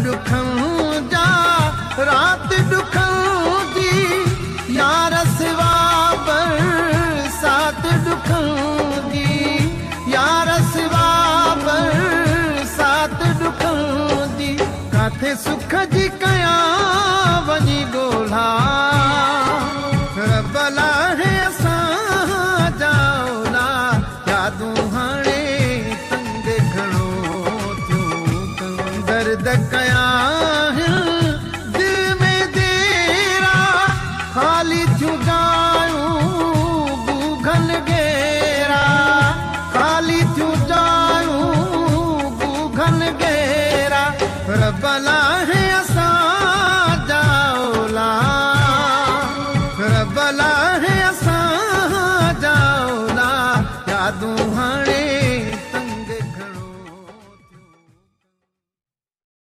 दुखन जा रात दुखन जी यार सिवा बरसात दुखन जी यार सिवा बरसात दुखन जी काथे सुख जी कया वञी ॻोल्हा रब लाहे असां जाओला यादूं हाणे तंग घणो थियूं दर्द कया दिल में देरा खाली थियूं जायूं गूगल गेरा खाली थियूं जायूं गूगल गेरा रब लाहे